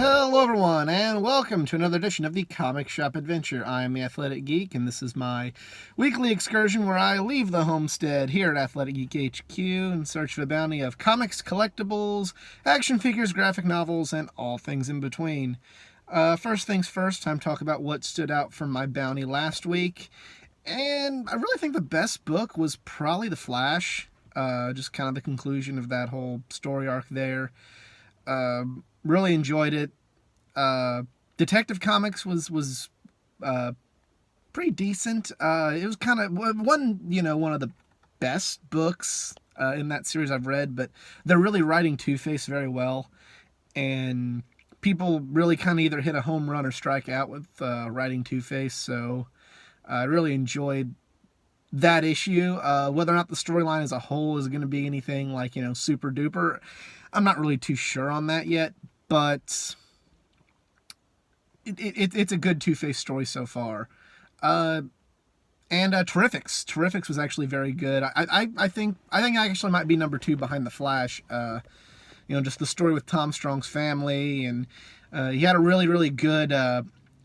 Hello everyone, and welcome to another edition of the Comic Shop Adventure. I am the Athletic Geek, and this is my weekly excursion where I leave the homestead here at Athletic Geek HQ in search of a bounty of comics, collectibles, action figures, graphic novels, and all things in between. First things first, time to talk about what stood out from my bounty last week. And I really think the best book was probably The Flash. Just kind of the conclusion of that whole story arc there. Really enjoyed it. Detective Comics was pretty decent. It was kind of one of the best books in that series I've read, but they're really writing Two-Face very well, and people really kind of either hit a home run or strike out with writing Two-Face. So I really enjoyed that issue. Whether or not the storyline as a whole is going to be anything like super duper, I'm not really too sure on that yet. But it's a good Two-Face story so far. And Terrifics. Terrifics was actually very good. I think I actually might be number 2 behind The Flash. Just the story with Tom Strong's family, and he had a really good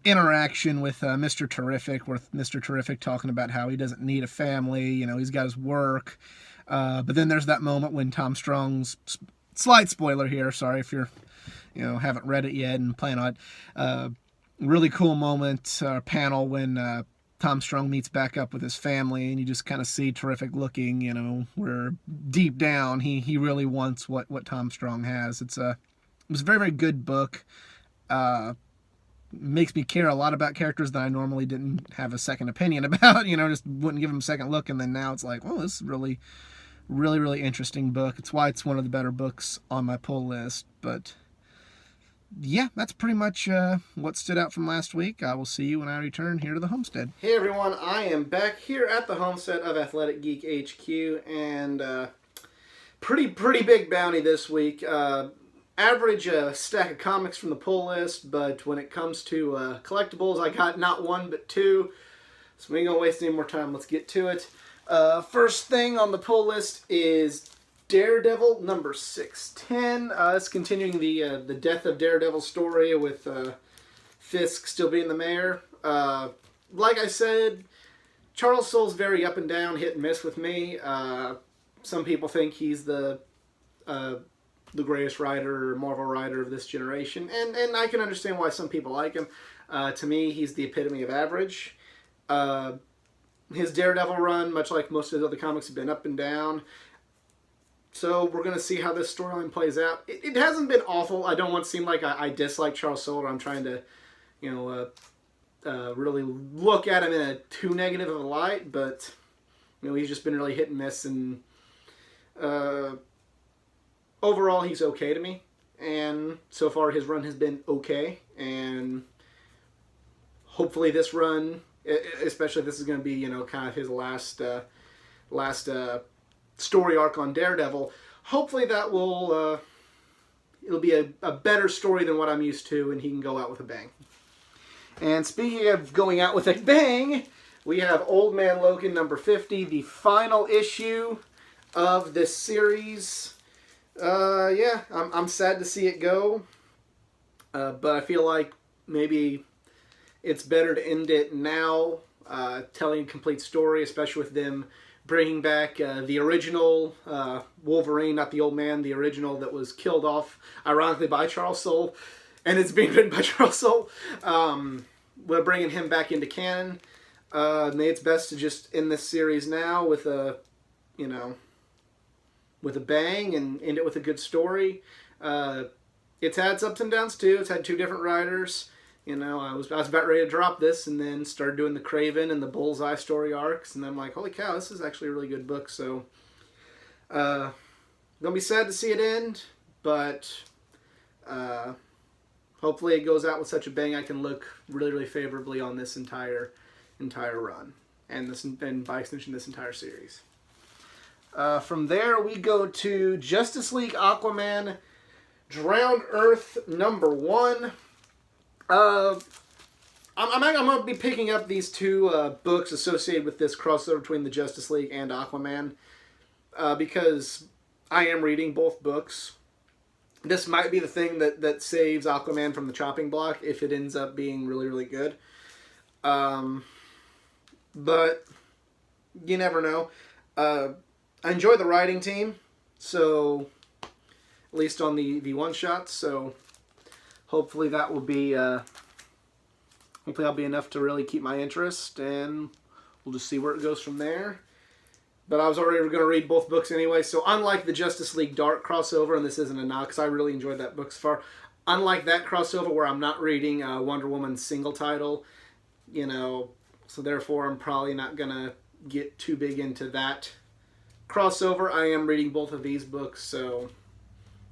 interaction with Mr. Terrific, with Mr. Terrific talking about how he doesn't need a family. He's got his work. But then there's that moment when Tom Strong's, slight spoiler here, sorry if you're haven't read it yet and plan on it. Really cool moment, panel when Tom Strong meets back up with his family, and you just kind of see Terrific looking, where deep down he really wants what Tom Strong has. It was a very good book. Makes me care a lot about characters that I normally didn't have a second opinion about. Just wouldn't give them a second look, and then now it's like, oh, this is really interesting book. It's why it's one of the better books on my pull list. But yeah, that's pretty much what stood out from last week. I will see you when I return here to the homestead. Hey everyone, I am back here at the homestead of Athletic Geek HQ, and pretty big bounty this week. Average stack of comics from the pull list, but when it comes to collectibles, I got not one but 2. So we ain't gonna waste any more time. Let's get to it. First thing on the pull list is Daredevil number 610. It's continuing the death of Daredevil story with Fisk still being the mayor. Like I said, Charles Soule's very up and down, hit and miss with me. Some people think he's the greatest writer, Marvel writer of this generation, and I can understand why some people like him. To me, he's the epitome of average. His Daredevil run, much like most of his other comics, have been up and down. So we're going to see how this storyline plays out. It hasn't been awful. I don't want to seem like I dislike Charles Soule, or I'm trying to, really look at him in a too negative of a light. But, he's just been really hit and miss. And overall, he's okay to me. And so far, his run has been okay. And hopefully this run, especially if this is going to be, kind of his last story arc on Daredevil, hopefully that will it'll be a better story than what I'm used to, and he can go out with a bang. And speaking of going out with a bang, we have Old Man Logan number 50, the final issue of this series. Yeah, I'm sad to see it go, but I feel like maybe it's better to end it now, telling a complete story, especially with them bringing back the original Wolverine, not the old man, the original that was killed off, ironically, by Charles Soule, and it's being written by Charles Soule. We're bringing him back into canon. Maybe it's best to just end this series now with a bang and end it with a good story. It's had its ups and downs too. It's had 2 different writers. I was about ready to drop this, and then started doing the Kraven and the Bullseye story arcs, and I'm like, holy cow, this is actually a really good book. So, gonna be sad to see it end, but hopefully it goes out with such a bang I can look really favorably on this entire run, and by extension this entire series. From there we go to Justice League Aquaman Drowned Earth number 1. I'm going to be picking up these 2 books associated with this crossover between the Justice League and Aquaman, because I am reading both books. this might be the thing that saves Aquaman from the chopping block if it ends up being really, really good. But you never know. I enjoy the writing team, so at least on the one shots. So hopefully that will be hopefully that'll be enough to really keep my interest, and we'll just see where it goes from there. But I was already going to read both books anyway, so unlike the Justice League Dark crossover, and this isn't a knock, because I really enjoyed that book so far, unlike that crossover where I'm not reading Wonder Woman's single title, you know, so therefore I'm probably not going to get too big into that crossover. I am reading both of these books, so,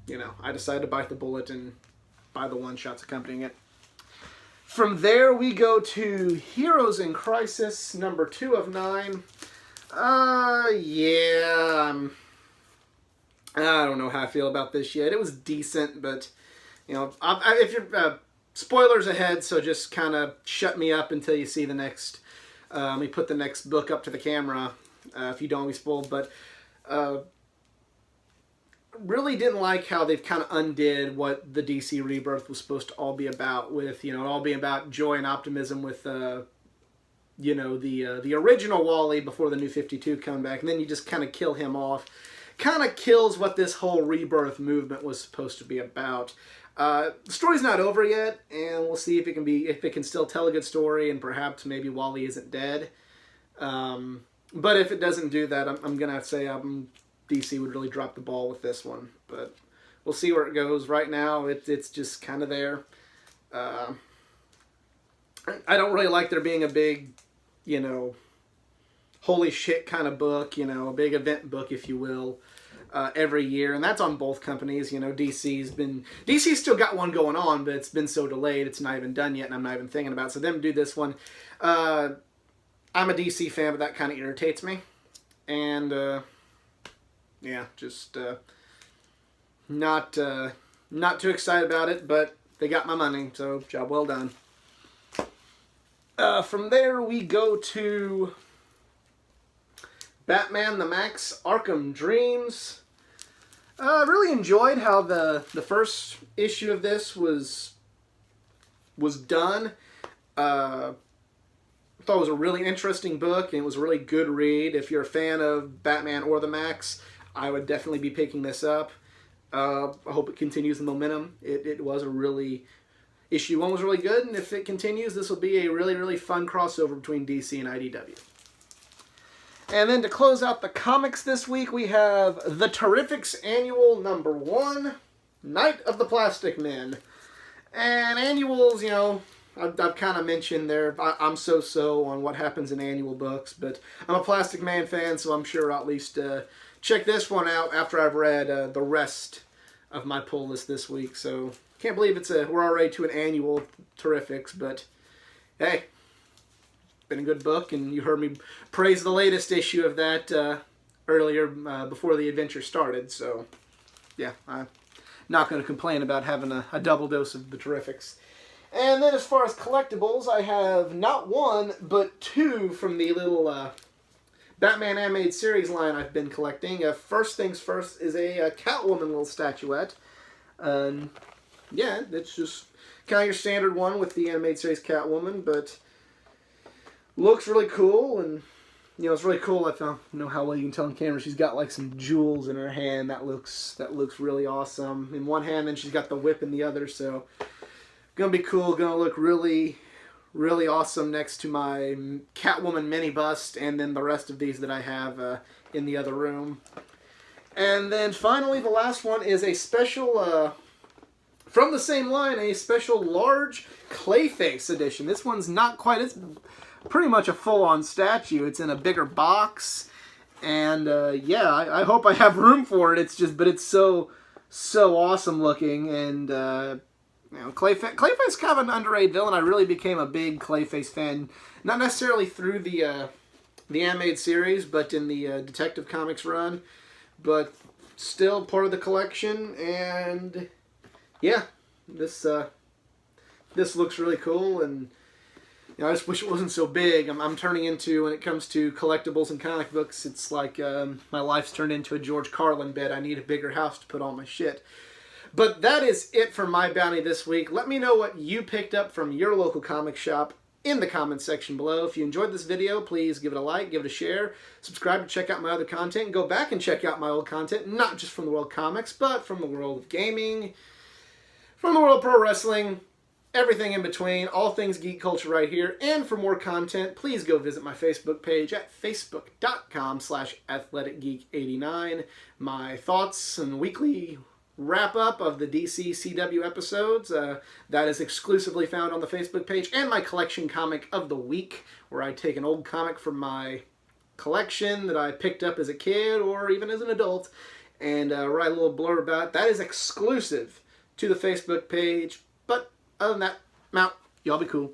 you know, I decided to bite the bullet and buy the one-shots accompanying it. From there, we go to Heroes in Crisis, number 2 of 9. Yeah, I don't know how I feel about this yet. It was decent, but, you know, if you're, spoilers ahead, so just kind of shut me up until you see the next, let me put the next book up to the camera, if you don't want to be spoiled, but, really didn't like how they've kind of undid what the DC Rebirth was supposed to all be about, with, you know, it all being about joy and optimism with, you know, the original Wally before the New 52 come back, and then you just kind of kill him off. Kind of kills what this whole Rebirth movement was supposed to be about. The story's not over yet, and we'll see if it can still tell a good story, and perhaps maybe Wally isn't dead. But if it doesn't do that, I'm gonna say DC would really drop the ball with this one. But we'll see where it goes. Right now, it's just kind of there. I don't really like there being a big, you know, holy shit kind of book, you know, a big event book, if you will, every year. And that's on both companies. You know, DC's still got one going on, but it's been so delayed, it's not even done yet, and I'm not even thinking about it. So them do this one. I'm a DC fan, but that kind of irritates me. And, yeah, just not too excited about it, but they got my money, so job well done. From there, we go to Batman the Max Arkham Dreams. Really enjoyed how the first issue of this was done. I thought it was a really interesting book, and it was a really good read. If you're a fan of Batman or the Max, I would definitely be picking this up. I hope it continues the momentum. It was a really... Issue 1 was really good, and if it continues, this will be a really, really fun crossover between DC and IDW. And then to close out the comics this week, we have The Terrifics Annual number 1, Night of the Plastic Men. And annuals, you know, I've kind of mentioned there, I'm so-so on what happens in annual books, but I'm a Plastic Man fan, so I'm sure I'll at least check this one out after I've read the rest of my pull list this week. So can't believe we're already to an annual Terrifics, but hey, been a good book, and you heard me praise the latest issue of that earlier before the adventure started. So yeah, I'm not going to complain about having a double dose of the Terrifics. And then as far as collectibles, I have not 1, but 2 from the little Batman Animated Series line I've been collecting. First things first is a Catwoman little statuette. Yeah, it's just kind of your standard one with the Animated Series Catwoman, but looks really cool, and, you know, it's really cool. I don't know how well you can tell on camera. She's got, like, some jewels in her hand. That looks really awesome. In one hand, then she's got the whip in the other, so gonna be cool. Gonna look really, really awesome next to my Catwoman mini bust, and then the rest of these that I have in the other room. And then finally, the last one is a special, from the same line, a special large Clayface edition. This one's not quite, it's pretty much a full-on statue. It's in a bigger box, and yeah, I hope I have room for it. It's just, but it's so awesome looking, and you know, Clayface is kind of an underrated villain. I really became a big Clayface fan, not necessarily through the animated series, but in the Detective Comics run, but still part of the collection. And yeah, this looks really cool, and you know, I just wish it wasn't so big. I'm turning into, when it comes to collectibles and comic books, it's like my life's turned into a George Carlin bed. I need a bigger house to put all my shit. But that is it for my bounty this week. Let me know what you picked up from your local comic shop in the comments section below. If you enjoyed this video, please give it a like, give it a share, subscribe to check out my other content, and go back and check out my old content, not just from the world of comics, but from the world of gaming, from the world of pro wrestling, everything in between, all things geek culture right here. And for more content, please go visit my Facebook page at facebook.com/athleticgeek89. My thoughts and weekly wrap-up of the DC CW episodes, that is exclusively found on the Facebook page, and my collection comic of the week, where I take an old comic from my collection that I picked up as a kid or even as an adult and write a little blurb about it. That is exclusive to the Facebook page. But other than that, I'm out. Y'all be cool.